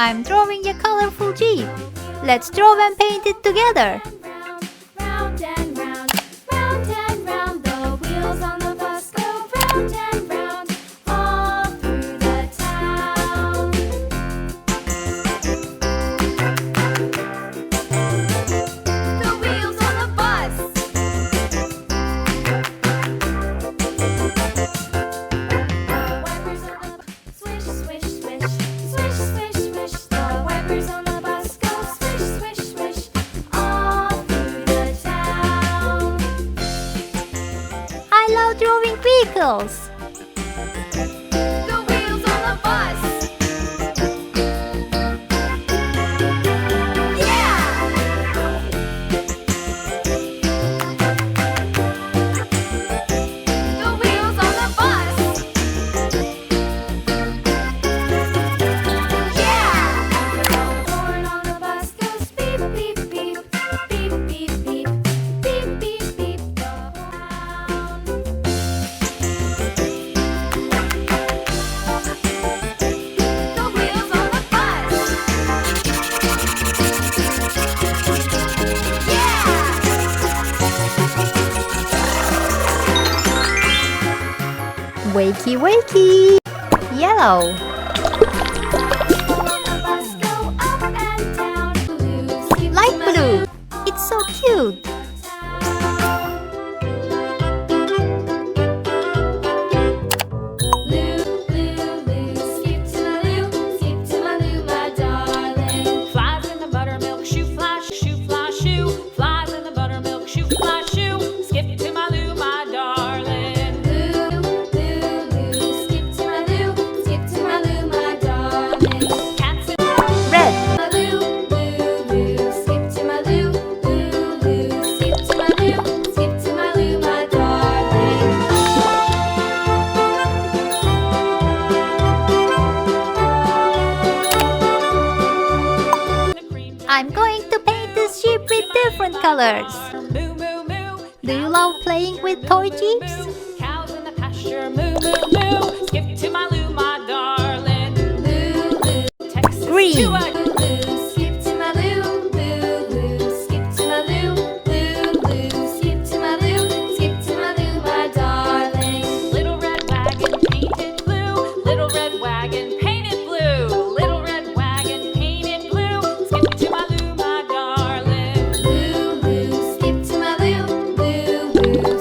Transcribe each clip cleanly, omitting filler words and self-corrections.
I'm drawing a colorful jeep. Let's draw and paint it together. Round and round, round and round, the wheels on the bus go round and round, all through the town. The wheels on the bus. The wipers on the bus, swish, swish, swish, swish, swish, swish. The wipers on the bus go swish, swish, swish, all through the town. I love drawing vehicles. The wheels on the bus. Yeah! The wheels on the bus. Yeah! The horn on the bus goes beep, beep, beep, beep, beep, beep, beep, beep, beep, the horn. The wheels on the bus. Yeah! Wakey, wakey. Yellow. The bus go up and down. Blue, skip Light to my blue. It's so cute. town. Loo, loo, loo, skip to my loo, my darling. Flies in the buttermilk shoe, fly, shoe, fly, shoe. Flies in the buttermilk shoe, fly, shoe. Skip to my loo, my darling. Loo, loo, loo, skip to my loo, my darling. Cats in Red. My loo, loo, loo, skip to my loo, skip to my loo, my darling. the cream. I'm going to paint this jeep with different colors. Moo, moo, moo. Do you love playing with toy jeeps? Cows in the pasture, moo, moo, moo. Skip to my loo, my darling. Loo, loo, Texas Green. to a loo, skip to my loo, skip to my loo, skip to my loo, my darling. little red wagon painted blue. Little red wagon painted blue. Little red wagon painted blue. Skip to my loo, my darling. Loo, loo, skip to my loo,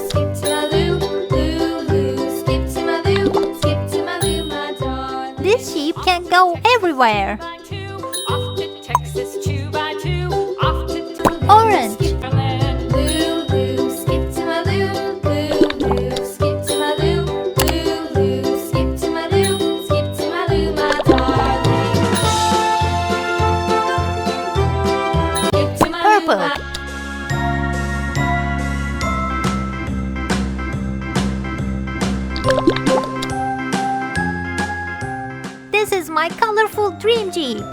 skip to my loo, skip to my loo, my darling. This jeep can go everywhere. By two, off to Texas, 2x2. Off to Orange. Maryland. Loo, loo, skip to my loo, skip to my loo, skip to my loo, my darling. Skip to my loo, Purple. my This is my colorful dream jeep.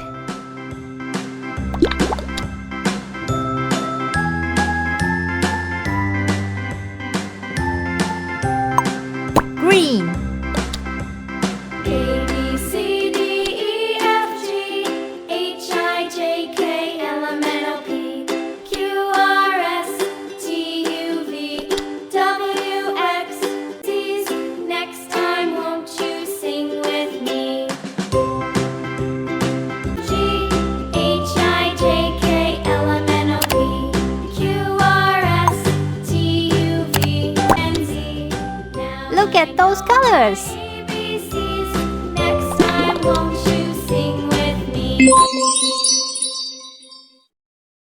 Green. A, B, C, D, E, F, G, H, I, J, K, L, M, N, O, P, Q, R, S, T, U, V, W, X, Z's. Next time, won't you sing with me? G, H, I, J, K, L, M, N, O, P, Q, R, S, T, U, V, and Z. Now Look at those colors. ABCs. Next time, won't you sing with me?